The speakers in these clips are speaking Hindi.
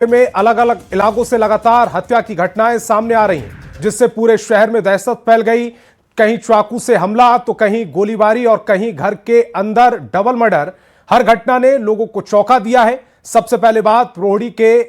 में अलग अलग इलाकों से लगातार हत्या की घटनाएं सामने आ रही हैं, जिससे पूरे शहर में दहशत फैल गई। कहीं चाकू से हमला तो कहीं गोलीबारी और कहीं घर के अंदर डबल मर्डर। हर घटना ने लोगों को चौंका दिया है। सबसे पहले बात रोहड़ी के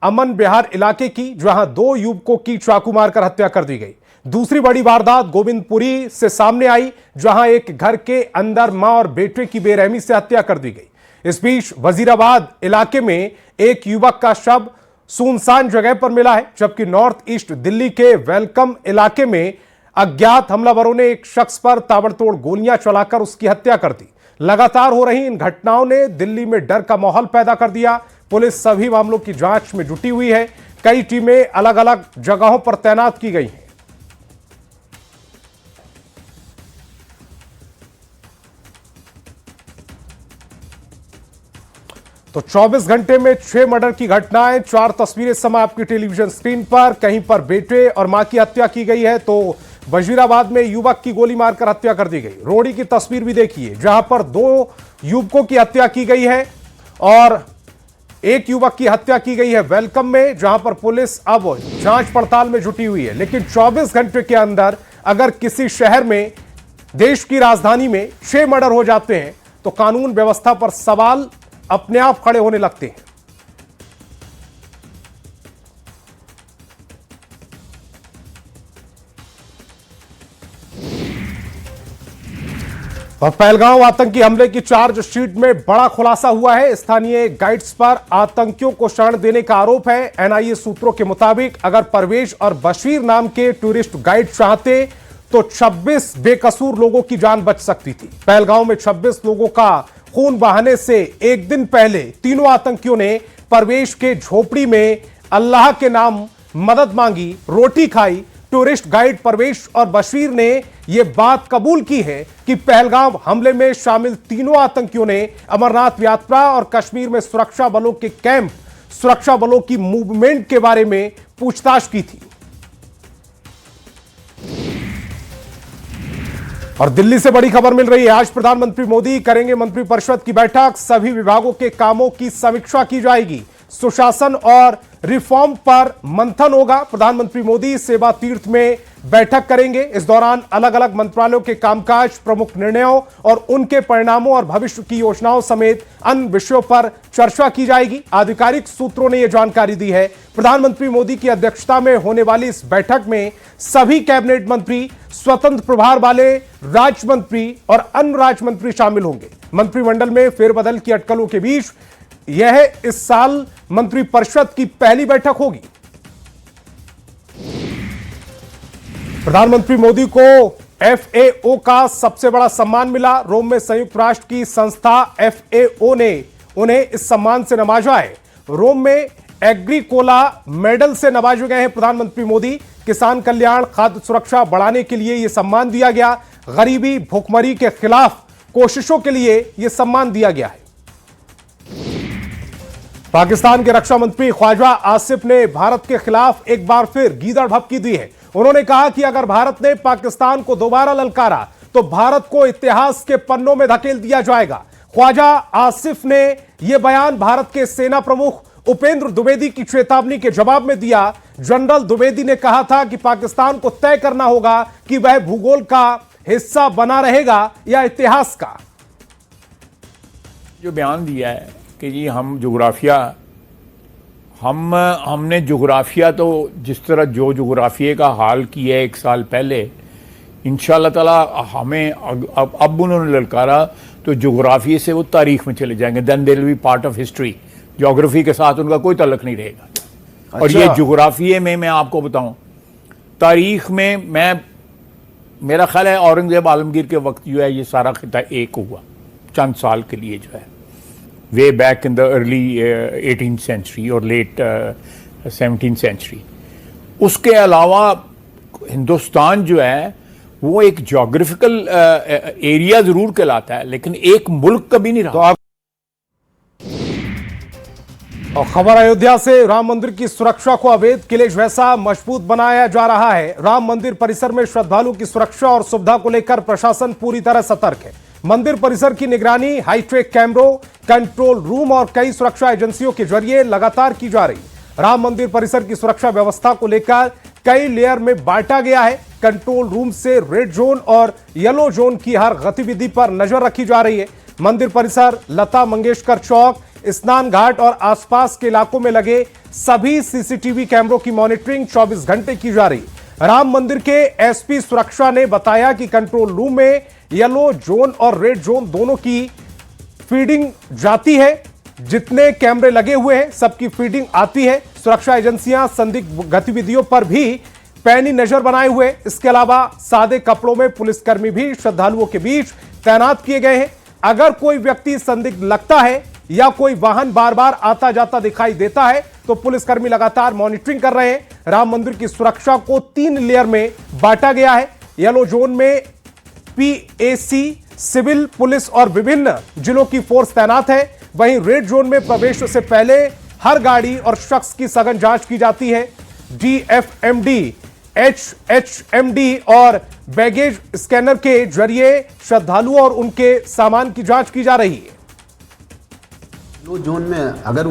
अमन विहार इलाके की, जहां 2 युवकों की चाकू मारकर हत्या कर दी गई। दूसरी बड़ी वारदात गोविंदपुरी से सामने आई, जहां एक घर के अंदर मां और बेटे की बेरहमी से हत्या कर दी गई। इस बीच वजीराबाद इलाके में एक युवक का शव सुनसान जगह पर मिला है, जबकि नॉर्थ ईस्ट दिल्ली के वेलकम इलाके में अज्ञात हमलावरों ने एक शख्स पर ताबड़तोड़ गोलियां चलाकर उसकी हत्या कर दी। लगातार हो रही इन घटनाओं ने दिल्ली में डर का माहौल पैदा कर दिया। पुलिस सभी मामलों की जांच में जुटी हुई है। कई टीमें अलग अलग जगहों पर तैनात की गई हैं। तो 24 घंटे में 6 मर्डर की घटनाएं, 4 तस्वीरें समय आपकी टेलीविजन स्क्रीन पर। कहीं पर बेटे और मां की हत्या की गई है, तो वजीराबाद में युवक की गोली मारकर हत्या कर दी गई। रोहड़ी की तस्वीर भी देखिए, जहां पर 2 युवकों की हत्या की गई है और एक युवक की हत्या की गई है वेलकम में, जहां पर पुलिस अब जांच पड़ताल में जुटी हुई है। लेकिन 24 घंटे के अंदर अगर किसी शहर में, देश की राजधानी में 6 मर्डर हो जाते हैं, तो कानून व्यवस्था पर सवाल अपने आप खड़े होने लगते हैं। और पहलगांव आतंकी हमले की चार्जशीट में बड़ा खुलासा हुआ है। स्थानीय गाइड्स पर आतंकियों को शरण देने का आरोप है। एनआईए सूत्रों के मुताबिक अगर परवेज और बशीर नाम के टूरिस्ट गाइड चाहते तो 26 बेकसूर लोगों की जान बच सकती थी। पहलगांव में 26 लोगों का खून बहाने से एक दिन पहले तीनों आतंकियों ने परवेश के झोपड़ी में अल्लाह के नाम मदद मांगी, रोटी खाई। टूरिस्ट गाइड परवेश और बशीर ने यह बात कबूल की है कि पहलगाम हमले में शामिल तीनों आतंकियों ने अमरनाथ यात्रा और कश्मीर में सुरक्षा बलों के कैंप, सुरक्षा बलों की मूवमेंट के बारे में पूछताछ की थी। और दिल्ली से बड़ी खबर मिल रही है। आज प्रधानमंत्री मोदी करेंगे मंत्रिपरिषद की बैठक। सभी विभागों के कामों की समीक्षा की जाएगी। सुशासन और रिफॉर्म पर मंथन होगा। प्रधानमंत्री मोदी सेवा तीर्थ में बैठक करेंगे। इस दौरान अलग अलग मंत्रालयों के कामकाज, प्रमुख निर्णयों और उनके परिणामों और भविष्य की योजनाओं समेत अन्य विषयों पर चर्चा की जाएगी। आधिकारिक सूत्रों ने यह जानकारी दी है। प्रधानमंत्री मोदी की अध्यक्षता में होने वाली इस बैठक में सभी कैबिनेट मंत्री, स्वतंत्र प्रभार वाले राज्य मंत्री और अन्य राज्य मंत्री शामिल होंगे। मंत्रिमंडल में फेरबदल की अटकलों के बीच यह इस साल मंत्रिपरिषद की पहली बैठक होगी। प्रधानमंत्री मोदी को FAO का सबसे बड़ा सम्मान मिला। रोम में संयुक्त राष्ट्र की संस्था FAO ने उन्हें इस सम्मान से नवाजा है। रोम में एग्रीकोला मेडल से नवाजे गए हैं प्रधानमंत्री मोदी। किसान कल्याण, खाद्य सुरक्षा बढ़ाने के लिए यह सम्मान दिया गया। गरीबी, भुखमरी के खिलाफ कोशिशों के लिए यह सम्मान दिया गया है। पाकिस्तान के रक्षा मंत्री ख्वाजा आसिफ ने भारत के खिलाफ एक बार फिर गीदड़ भभकी दी है। उन्होंने कहा कि अगर भारत ने पाकिस्तान को दोबारा ललकारा तो भारत को इतिहास के पन्नों में धकेल दिया जाएगा। ख्वाजा आसिफ ने यह बयान भारत के सेना प्रमुख उपेंद्र द्विवेदी की चेतावनी के जवाब में दिया। जनरल द्विवेदी ने कहा था कि पाकिस्तान को तय करना होगा कि वह भूगोल का हिस्सा बना रहेगा या इतिहास का। जो बयान दिया है कि जी हम जोग्राफिया, हमने जोग्राफिया तो जिस तरह जो जोग्राफिया का हाल किया है 1 साल पहले, इंशाअल्लाह ताला हमें अब उन्होंने ललकारा तो जोग्राफिया से वो तारीख में चले जाएंगे। Then they will be part of history. Geography के साथ उनका कोई ताल्लुक नहीं रहेगा। अच्छा। और ये जोग्राफिया में मैं आपको बताऊं, तारीख में मेरा ख्याल है औरंगजेब आलमगीर के वक्त जो है ये सारा खिता एक हुआ चंद साल के लिए, जो है way back in the early 18th century और लेट 17th सेंचुरी। उसके अलावा हिंदुस्तान जो है वो एक जोग्राफिकल एरिया जरूर कहलाता है, लेकिन एक मुल्क कभी नहीं रहा। और खबर अयोध्या से, राम मंदिर की सुरक्षा को अवैध किले जैसा मजबूत बनाया जा रहा है। राम मंदिर परिसर में श्रद्धालुओं की सुरक्षा और सुविधा को लेकर प्रशासन पूरी तरह सतर्क है। मंदिर परिसर की निगरानी हाईटेक कैमरों, कंट्रोल रूम और कई सुरक्षा एजेंसियों के जरिए लगातार की जा रही। राम मंदिर परिसर की सुरक्षा व्यवस्था को लेकर कई लेयर में बांटा गया है। कंट्रोल रूम से रेड जोन और येलो जोन की हर गतिविधि पर नजर रखी जा रही है। मंदिर परिसर, लता मंगेशकर चौक, स्नान घाट और आसपास के इलाकों में लगे सभी सीसीटीवी कैमरों की मॉनिटरिंग 24 घंटे की जा रही है। राम मंदिर के एसपी सुरक्षा ने बताया कि कंट्रोल रूम में येलो जोन और रेड जोन दोनों की फीडिंग जाती है। जितने कैमरे लगे हुए हैं सबकी फीडिंग आती है। सुरक्षा एजेंसियां संदिग्ध गतिविधियों पर भी पैनी नजर बनाए हुए। इसके अलावा सादे कपड़ों में पुलिसकर्मी भी श्रद्धालुओं के बीच तैनात किए गए हैं। अगर कोई व्यक्ति संदिग्ध लगता है या कोई वाहन बार बार आता जाता दिखाई देता है तो पुलिसकर्मी लगातार मॉनिटरिंग कर रहे हैं। राम मंदिर की सुरक्षा को 3 लेयर में बांटा गया है। येलो जोन में पीएसी, सिविल, पुलिस और विभिन्न जिलों की फोर्स तैनात है। वहीं रेड जोन में प्रवेश से पहले हर गाड़ी और शख्स की सघन जांच की जाती है। डीएफएमडी, एचएचएमडी और बैगेज स्कैनर के जरिए श्रद्धालुओं और उनके सामान की जांच की जा रही है। येलो जोन में अगर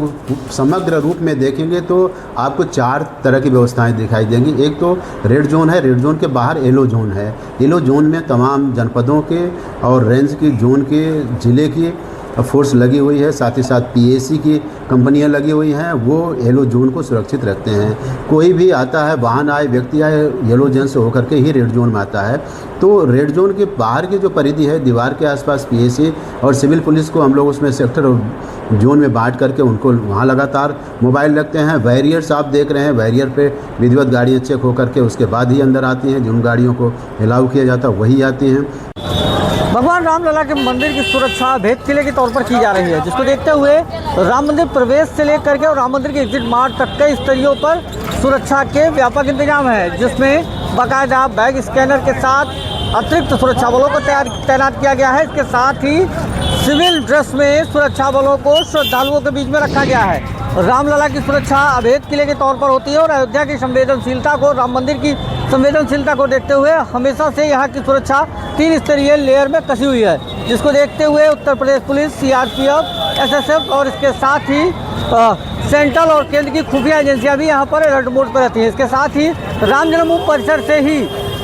समग्र रूप में देखेंगे तो आपको 4 तरह की व्यवस्थाएं दिखाई देंगी। एक तो रेड जोन है, रेड जोन के बाहर येलो जोन है। येलो जोन में तमाम जनपदों के और रेंज की, जोन के, ज़िले की फोर्स लगी हुई है। साथ ही साथ पीएसी की कंपनियां लगी हुई हैं, वो येलो जोन को सुरक्षित रखते हैं। कोई भी आता है, वाहन आए, व्यक्ति आए, येलो जोन से होकर के ही रेड जोन में आता है। तो रेड जोन के बाहर की जो परिधि है, दीवार के आसपास पीएसी और सिविल पुलिस को हम लोग उसमें सेक्टर और जोन में बांट करके उनको वहाँ लगातार मोबाइल रखते हैं। बैरियर्स आप देख रहे हैं, बैरियर पे विधिवत गाड़ियाँ चेक होकर के उसके बाद ही अंदर आती हैं। जिन गाड़ियों को अलाउ किया जाता है वही आती हैं। भगवान रामलला के मंदिर की सुरक्षा भेद किले के तौर पर की जा रही है, जिसको देखते हुए राम मंदिर प्रवेश से लेकर के और राम मंदिर के एग्जिट मार्ग तक कई स्तरों पर सुरक्षा के व्यापक इंतजाम है, जिसमें बाकायदा बैग स्कैनर के साथ अतिरिक्त सुरक्षा बलों को तैनात किया गया है। इसके साथ ही सिविल ड्रेस में सुरक्षा बलों को श्रद्धालुओं के बीच में रखा गया है। रामलला की सुरक्षा अभेद किले के तौर पर होती है और अयोध्या की संवेदनशीलता को, राम मंदिर की संवेदनशीलता को देखते हुए हमेशा से यहाँ की सुरक्षा 3 स्तरीय लेयर में कसी हुई है, जिसको देखते हुए Uttar Pradesh police, CRPF, SSF और इसके साथ ही सेंट्रल और केंद्र की खुफिया एजेंसियां भी यहाँ पर अलर्ट मोड पर रहती हैं। इसके साथ ही राम जन्मभूमि परिसर से ही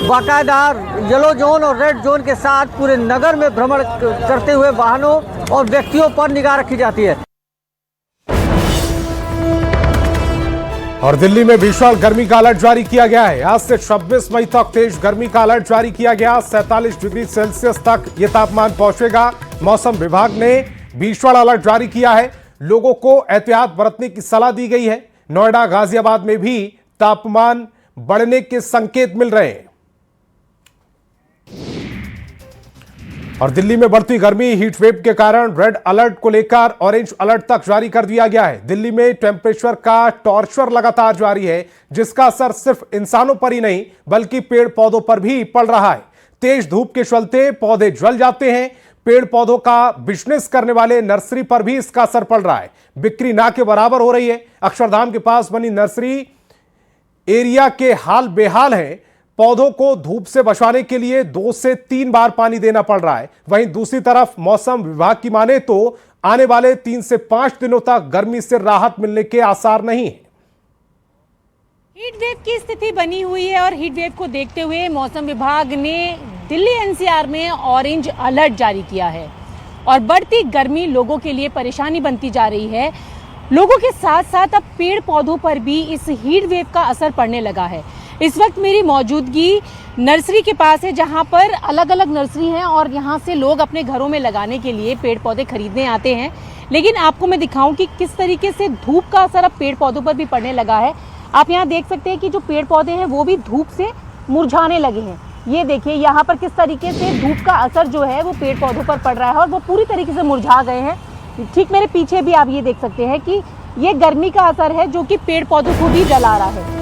बाकायदा येलो जोन और रेड जोन के साथ पूरे नगर में भ्रमण करते हुए वाहनों और व्यक्तियों पर निगाह रखी जाती है। और दिल्ली में भीषण गर्मी का अलर्ट जारी किया गया है। आज से 26 मई तक तेज गर्मी का अलर्ट जारी किया गया। 47 डिग्री सेल्सियस तक यह तापमान पहुंचेगा। मौसम विभाग ने भीषण अलर्ट जारी किया है। लोगों को एहतियात बरतने की सलाह दी गई है। नोएडा, गाजियाबाद में भी तापमान बढ़ने के संकेत मिल रहे हैं। और दिल्ली में बढ़ती गर्मी, हीट वेव के कारण रेड अलर्ट को लेकर ऑरेंज अलर्ट तक जारी कर दिया गया है। दिल्ली में टेम्परेचर का टॉर्चर लगातार जारी है, जिसका असर सिर्फ इंसानों पर ही नहीं बल्कि पेड़ पौधों पर भी पड़ रहा है। तेज धूप के चलते पौधे जल जाते हैं। पेड़ पौधों का बिजनेस करने वाले नर्सरी पर भी इसका असर पड़ रहा है। बिक्री ना के बराबर हो रही है। अक्षरधाम के पास बनी नर्सरी एरिया के हाल बेहाल है। पौधों को धूप से बचाने के लिए 2 से 3 बार पानी देना पड़ रहा है। वहीं दूसरी तरफ मौसम विभाग की माने तो आने वाले 3 से 5 दिनों तक गर्मी से राहत मिलने के आसार नहीं है। हीट वेव की स्थिति बनी हुई है और हीट वेव को देखते हुए मौसम विभाग ने दिल्ली एनसीआर में ऑरेंज अलर्ट जारी किया है और बढ़ती गर्मी लोगों के लिए परेशानी बनती जा रही है। लोगों के साथ साथ अब पेड़ पौधों पर भी इस हीट वेव का असर पड़ने लगा है। इस वक्त मेरी मौजूदगी नर्सरी के पास है, जहां पर अलग अलग नर्सरी हैं और यहां से लोग अपने घरों में लगाने के लिए पेड़ पौधे खरीदने आते हैं। लेकिन आपको मैं दिखाऊं कि किस तरीके से धूप का असर अब पेड़ पौधों पर भी पड़ने लगा है। आप यहां देख सकते हैं कि जो पेड़ पौधे हैं वो भी धूप से मुरझाने लगे हैं। ये देखिए यहाँ पर किस तरीके से धूप का असर जो है वो पेड़ पौधों पर पड़ रहा है और वो पूरी तरीके से मुरझा गए हैं। ठीक मेरे पीछे भी आप ये देख सकते हैं कि ये गर्मी का असर है जो कि पेड़ पौधों को भी जला रहा है।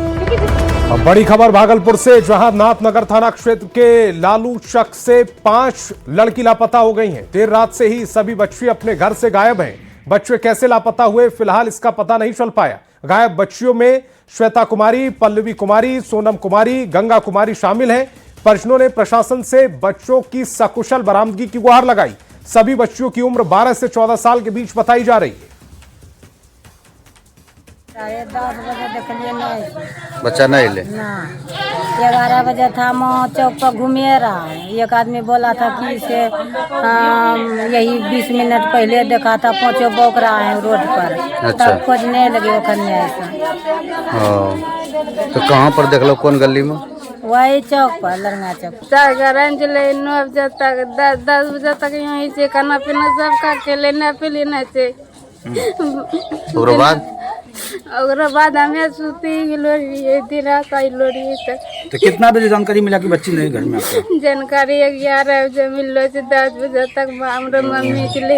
अब बड़ी खबर भागलपुर से, जहां नाथनगर थाना क्षेत्र के लालू चक से 5 लड़की लापता हो गई हैं। देर रात से ही सभी बच्चे अपने घर से गायब हैं। बच्चे कैसे लापता हुए फिलहाल इसका पता नहीं चल पाया। गायब बच्चियों में श्वेता कुमारी, पल्लवी कुमारी, सोनम कुमारी, गंगा कुमारी शामिल हैं। परिजनों ने प्रशासन से बच्चों की सकुशल बरामदगी की गुहार लगाई। सभी बच्चियों की उम्र 12 से 14 साल के बीच बताई जा रही है। साढ़े 10 बजे देखलिए नहीं बच्चा नहीं ले ना 11 बजे था वहाँ चौक पर घूमिए रहा है। एक आदमी बोला था कि इसे यही 20 मिनट पहले देखा था, पाँचों बौक रहा है रोड पर। अच्छा। तब खोजने लगे वो कन्या ऐसा। तो कहाँ पर देख लो, कौन गली में? वही चौक पर, लरंगा चौक। 9 बजे तक 10 बजे तक यहीं से खाना पीना सबका खेले न पीने से। और बाद हमें सूती लोड़ी तो कितना बजे जानकारी मिला कि बच्ची नहीं घर में आपको? जानकारी 11 बजे मिलो से 10 बजे तक हमारे मम्मी चले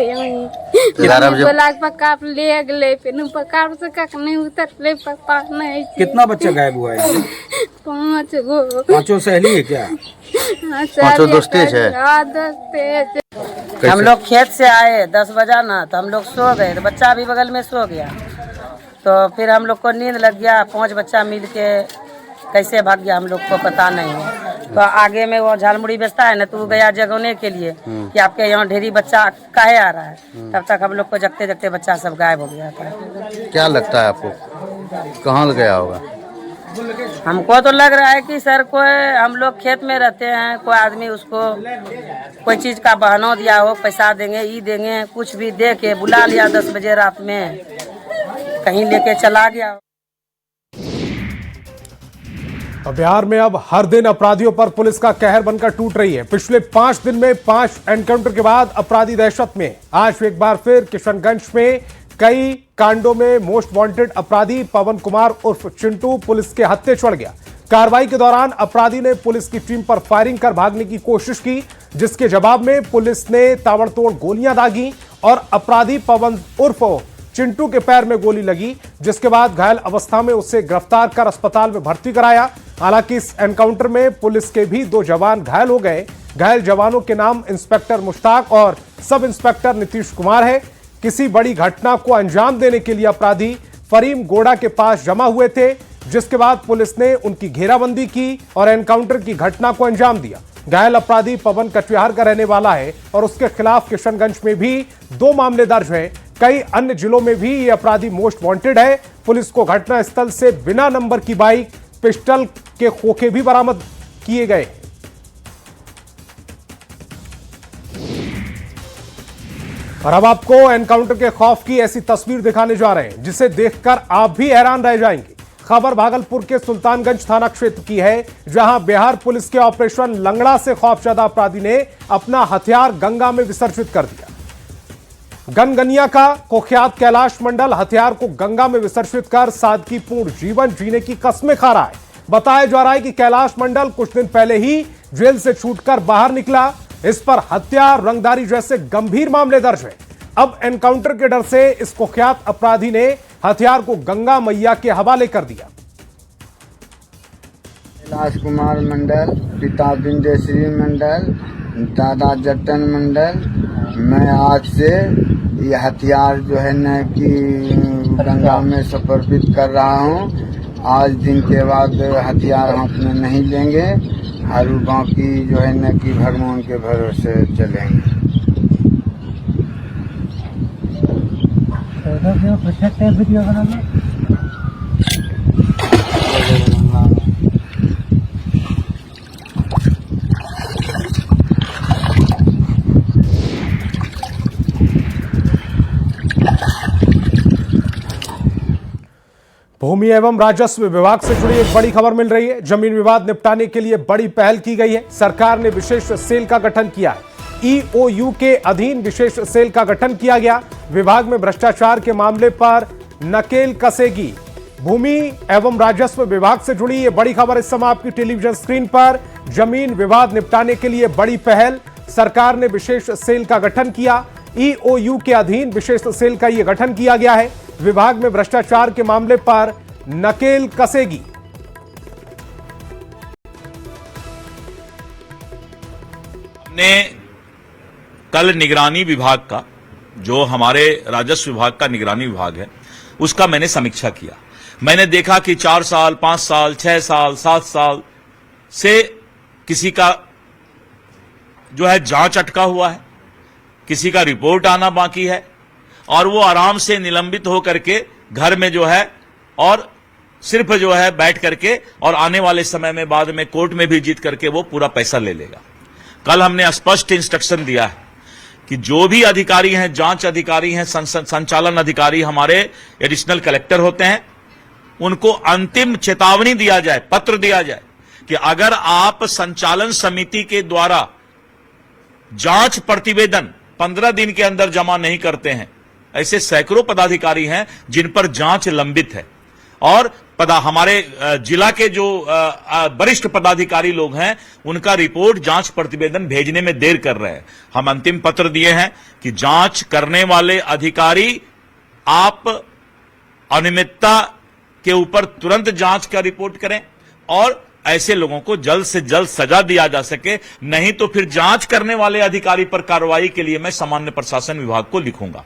11 बजे बोला पका ले गए, फिर पका से कक नहीं उतरले, पप्पा नहीं। कितना बच्चा गायब हुआ है? 5 गो। 5 सहेली है क्या? 5 दोस्ती है? हाँ, दोस्ती। हम लोग खेत से आए 10 बजा ना, तो हम लोग सो गए, तो बच्चा भी बगल में सो गया। तो फिर हम लोग को नींद लग गया, 5 बच्चा मिल के कैसे भाग गया हम लोग को पता नहीं है। तो आगे में वो झालमुड़ी बेचता है ना, तो वो गया जगने के लिए कि आपके यहाँ ढेरी बच्चा काहे आ रहा है। तब तक हम लोग को जगते जगते बच्चा सब गायब हो गया था। क्या लगता है आपको, कहाँ गया होगा? हमको तो लग रहा है कि सर कोई, हम लोग खेत में रहते हैं, कोई आदमी उसको कोई चीज का बहाना दिया हो, पैसा देंगे, ई देंगे, कुछ भी दे के बुला लिया 10 बजे रात में, कहीं लेके चला गया। बिहार में अब हर दिन अपराधियों पर पुलिस का कहर बनकर टूट रही है। पिछले 5 दिन में 5 एनकाउंटर के बाद अपराधी दहशत में। आज एक बार फिर किशनगंज में कई कांडों में मोस्ट वांटेड अपराधी पवन कुमार उर्फ चिंटू पुलिस के हत्थे चढ़ गया। कार्रवाई के दौरान अपराधी ने पुलिस की टीम पर फायरिंग कर भागने की कोशिश की, जिसके जवाब में पुलिस ने ताबड़तोड़ गोलियां दागी और अपराधी पवन उर्फ चिंटू के पैर में गोली लगी, जिसके बाद घायल अवस्था में उसे गिरफ्तार कर अस्पताल में भर्ती कराया। हालांकि इस एनकाउंटर में पुलिस के भी 2 जवान घायल हो गए। घायल जवानों के नाम इंस्पेक्टर मुश्ताक और सब इंस्पेक्टर नीतीश कुमार है। किसी बड़ी घटना को अंजाम देने के लिए अपराधी फरीम गोड़ा के पास जमा हुए थे, जिसके बाद पुलिस ने उनकी घेराबंदी की और एनकाउंटर की घटना को अंजाम दिया। घायल अपराधी पवन कटिहार का रहने वाला है और उसके खिलाफ किशनगंज में भी 2 मामले दर्ज हैं। कई अन्य जिलों में भी ये अपराधी मोस्ट वांटेड है। पुलिस को घटनास्थल से बिना नंबर की बाइक, पिस्टल के खोखे भी बरामद किए गए। और अब आपको एनकाउंटर के खौफ की ऐसी तस्वीर दिखाने जा रहे हैं जिसे देखकर आप भी हैरान रह जाएंगे। खबर भागलपुर के सुल्तानगंज थाना क्षेत्र की है, जहां बिहार पुलिस के ऑपरेशन लंगड़ा से खौफजदा अपराधी ने अपना हथियार गंगा में विसर्जित कर दिया। गनगनिया का कुख्यात कैलाश मंडल हथियार को गंगा में विसर्जित कर सादगीपूर्ण जीवन जीने की कस्में खा रहा है। बताया जा रहा है कि कैलाश मंडल कुछ दिन पहले ही जेल से छूटकर बाहर निकला। इस पर हत्या, रंगदारी जैसे गंभीर मामले दर्ज हैं। अब एनकाउंटर के डर से इस कुख्यात अपराधी ने हथियार को गंगा मैया के हवाले कर दिया। कैलाश कुमार मंडल, पिता बिंदेश्वरी मंडल, दादा जट्टन मंडल, मैं आज से ये हथियार जो है न कि गंगा में समर्पित कर रहा हूँ। आज दिन के बाद हथियार हाथ में नहीं लेंगे और बाकी जो है न कि भगवान के भरोसे चलेंगे। वीडियो बनाना भूमि एवं राजस्व विभाग से जुड़ी एक बड़ी खबर मिल रही है। जमीन विवाद निपटाने के लिए बड़ी पहल की गई है। सरकार ने विशेष सेल का गठन किया है। ईओयू के अधीन विशेष सेल का गठन किया गया। विभाग में भ्रष्टाचार के मामले पर नकेल कसेगी। भूमि एवं राजस्व विभाग से जुड़ी ये बड़ी खबर इस समय आपकी टेलीविजन स्क्रीन पर। जमीन विवाद निपटाने के लिए बड़ी पहल, सरकार ने विशेष सेल का गठन किया। ईओयू के अधीन विशेष सेल का यह गठन किया गया है। विभाग में भ्रष्टाचार के मामले पर नकेल कसेगी। हमने कल निगरानी विभाग का, जो हमारे राजस्व विभाग का निगरानी विभाग है, उसका मैंने समीक्षा किया। मैंने देखा कि 4 साल, 5 साल, 6 साल, 7 साल से किसी का जो है जांच अटका हुआ है, किसी का रिपोर्ट आना बाकी है और वो आराम से निलंबित होकर के घर में जो है और सिर्फ जो है बैठ करके और आने वाले समय में बाद में कोर्ट में भी जीत करके वो पूरा पैसा ले लेगा। कल हमने स्पष्ट इंस्ट्रक्शन दिया है कि जो भी अधिकारी हैं, जांच अधिकारी हैं, संचालन अधिकारी हमारे एडिशनल कलेक्टर होते हैं, उनको अंतिम चेतावनी दिया जाए, पत्र दिया जाए कि अगर आप संचालन समिति के द्वारा जांच प्रतिवेदन 15 दिन के अंदर जमा नहीं करते हैं, ऐसे सैकड़ों पदाधिकारी हैं जिन पर जांच लंबित है और हमारे जिला के जो वरिष्ठ पदाधिकारी लोग हैं उनका रिपोर्ट जांच प्रतिवेदन भेजने में देर कर रहे हैं। हम अंतिम पत्र दिए हैं कि जांच करने वाले अधिकारी आप अनियमितता के ऊपर तुरंत जांच का रिपोर्ट करें और ऐसे लोगों को जल्द से जल्द सजा दिया जा सके, नहीं तो फिर जांच करने वाले अधिकारी पर कार्रवाई के लिए मैं सामान्य प्रशासन विभाग को लिखूंगा।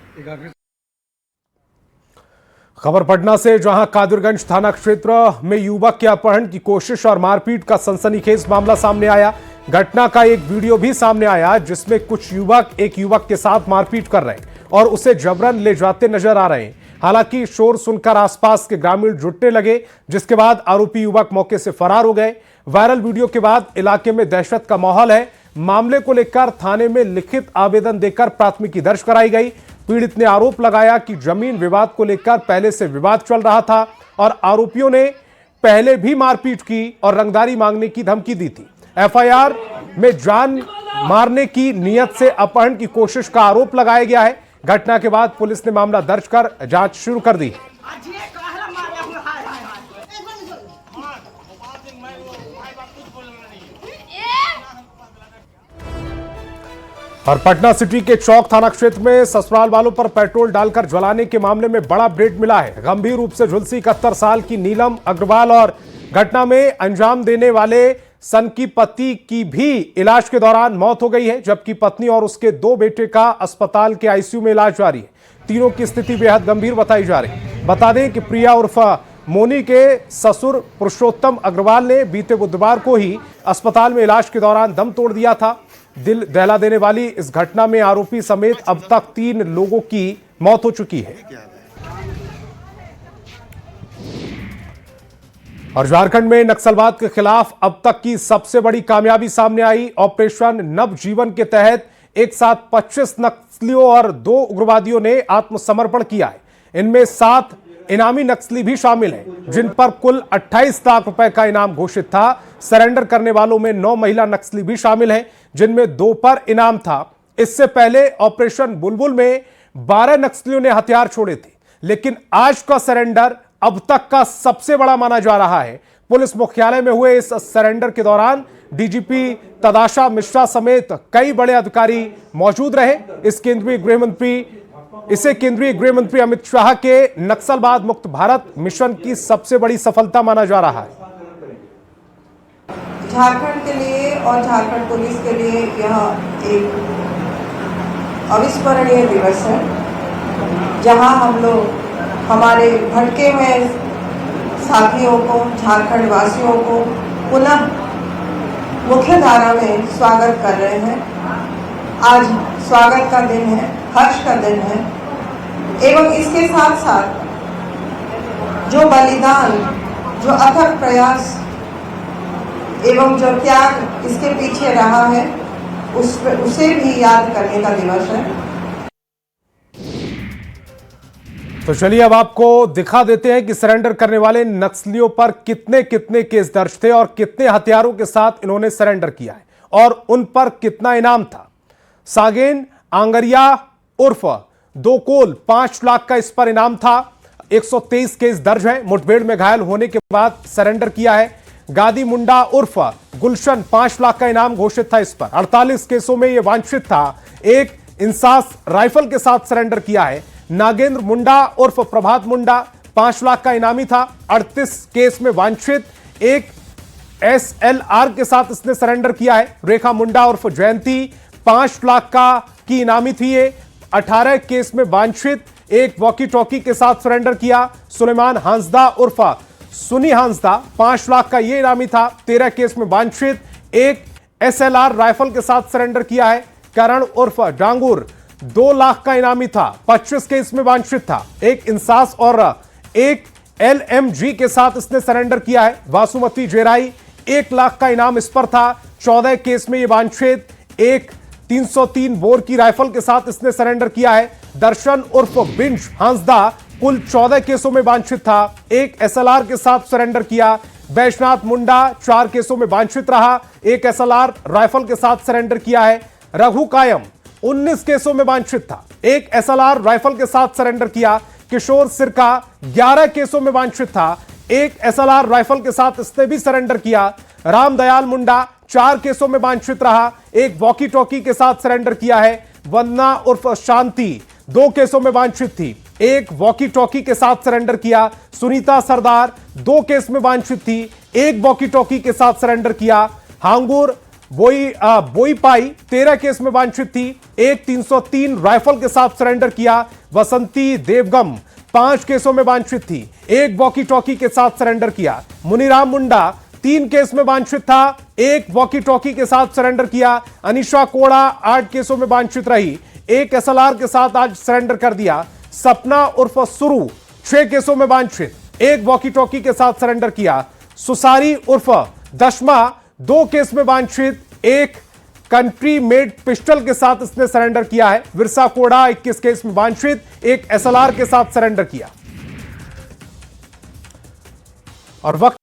खबर पटना से, जहां कादिरगंज थाना क्षेत्र में युवक के अपहरण की कोशिश और मारपीट का सनसनीखेज मामला सामने आया। घटना का एक वीडियो भी सामने आया जिसमें कुछ युवक एक युवक के साथ मारपीट कर रहे हैं और उसे जबरन ले जाते नजर आ रहे हैं। हालांकि शोर सुनकर आसपास के ग्रामीण जुटने लगे, जिसके बाद आरोपी युवक मौके से फरार हो गए। वायरल वीडियो के बाद इलाके में दहशत का माहौल है। मामले को लेकर थाने में लिखित आवेदन देकर प्राथमिकी दर्ज कराई गई। पीड़ित ने आरोप लगाया कि जमीन विवाद को लेकर पहले से विवाद चल रहा था और आरोपियों ने पहले भी मारपीट की और रंगदारी मांगने की धमकी दी थी। एफआईआर में जान मारने की नियत से अपहरण की कोशिश का आरोप लगाया गया है। घटना के बाद पुलिस ने मामला दर्ज कर जांच शुरू कर दी। और पटना सिटी के चौक थाना क्षेत्र में ससुराल वालों पर पेट्रोल डालकर जलाने के मामले में बड़ा अपडेट मिला है। गंभीर रूप से झुलसी 71 साल की नीलम अग्रवाल और घटना में अंजाम देने वाले सन की पति की भी इलाज के दौरान मौत हो गई है, जबकि पत्नी और उसके 2 बेटे का अस्पताल के आईसीयू में इलाज जारी है। तीनों की स्थिति बेहद गंभीर बताई जा रही है। बता दें कि प्रिया उर्फ मोनी के ससुर पुरुषोत्तम अग्रवाल ने बीते बुधवार को ही अस्पताल में इलाज के दौरान दम तोड़ दिया था। दिल दहला देने वाली इस घटना में आरोपी समेत अब तक 3 लोगों की मौत हो चुकी है। और झारखंड में नक्सलवाद के खिलाफ अब तक की सबसे बड़ी कामयाबी सामने आई। ऑपरेशन नवजीवन के तहत एक साथ 25 नक्सलियों और 2 उग्रवादियों ने आत्मसमर्पण किया है। इनमें 7 इनामी नक्सली भी शामिल हैं, जिन पर कुल 28 लाख रुपए का इनाम घोषित था। सरेंडर करने वालों में 9 महिला नक्सली भी शामिल हैं, जिनमें 2 पर इनाम था। इससे पहले ऑपरेशन बुलबुल में 12 नक्सलियों ने हथियार छोड़े थे, लेकिन आज का सरेंडर अब तक का सबसे बड़ा माना जा रहा है। पुलिस मुख्यालय में हुए इस सरेंडर के दौरान डीजीपी तदाशा मिश्रा समेत कई बड़े अधिकारी मौजूद रहे। इसे केंद्रीय गृह मंत्री अमित शाह के नक्सलवाद मुक्त भारत मिशन की सबसे बड़ी सफलता माना जा रहा है। झारखंड के लिए और झारखंड पुलिस के लिए यह एक अविस्मरणीय दिवस है, जहां हम लोग हमारे भटके हुए साथियों को, झारखंड वासियों को पुनः मुख्य धारा में स्वागत कर रहे हैं। आज स्वागत का दिन है, हर्ष का दिन है, एवं इसके साथ साथ जो बलिदान, जो अथक प्रयास एवं जो त्याग इसके पीछे रहा है, उसे भी याद करने का दिवस है। तो चलिए अब आपको दिखा देते हैं कि सरेंडर करने वाले नक्सलियों पर कितने केस दर्ज थे और कितने हथियारों के साथ इन्होंने सरेंडर किया है और उन पर कितना इनाम था। सागेन आंगरिया उर्फ 2 कोल 5 लाख का इस पर इनाम था। 123 केस दर्ज है। मुठभेड़ में घायल होने के बाद सरेंडर किया है। गादी मुंडा उर्फ गुलशन 5 लाख का इनाम घोषित था इस पर। 48 केसों में यह वांछित था। एक इंसास राइफल के साथ सरेंडर किया है। नागेंद्र मुंडा उर्फ प्रभात मुंडा 5 लाख का इनामी था। 38 केस में वांछित एक SLR के साथ इसने सरेंडर किया है। रेखा मुंडा उर्फ जयंती 5 लाख की इनामी थी। ये 18 केस में वांछित एक वॉकी टॉकी के साथ सरेंडर किया। सुलेमान हांसदा उर्फ सुनी हांसदा 5 लाख का ये इनामी था। 13 केस में वांछित एक SLR राइफल के साथ सरेंडर किया है। करण उर्फ डांगुर 2 लाख का इनामी था। 25 केस में वांछित था। एक इंसास और एक LMG के साथ इसने सरेंडर किया है। वासुमती जेराई 1 लाख का इनाम इस पर था। 14 केस में यह वांछित एक 303 बोर की राइफल के साथ इसने सरेंडर किया है। दर्शन उर्फ बिंज हांसदा कुल 14 केसों में वांछित था। एक SLR के साथ सरेंडर किया। वैश्वनाथ मुंडा 4 केसों में वांछित रहा। एक SLR राइफल के साथ सरेंडर किया है। रघु कायम 19 केसों में वांछित था। एक SLR राइफल के साथ सरेंडर किया। किशोर सिरका 11 केसों में वांछित था। एक SLR राइफल के साथ इसने भी सरेंडर किया। रामदयाल मुंडा 4 केसों में वांछित रहा। एक वॉकी टॉकी के साथ सरेंडर किया है। वंदना उर्फ शांति 2 केसों में वांछित थी। एक वॉकी टॉकी के साथ सरेंडर किया। सुनीता सरदार 2 केस में वांछित थी। एक वॉकी टॉकी के साथ सरेंडर किया। हांगुर बोईपाई 13 केस में वांछित थी। एक 303 राइफल के साथ सरेंडर किया। वसंती देवगम 5 केसों में वांछित थी। एक वॉकी टॉकी के साथ सरेंडर किया। मुनीराम मुंडा 3 केस में वांछित था। एक वॉकी टॉकी के साथ सरेंडर किया। अनिशा कोड़ा 8 केसों में वांछित रही। एक SLR के साथ आज सरेंडर कर दिया। सपना उर्फ सुरु 6 केसों में वांछित। एक वॉकी टॉकी के साथ सरेंडर किया। सुसारी उर्फ दशमा 2 केस में वांछित। एक कंट्री मेड पिस्टल के साथ इसने सरेंडर किया है। विरसा कोड़ा 21 केस में वांछित। एक SLR के साथ सरेंडर किया। और वक्त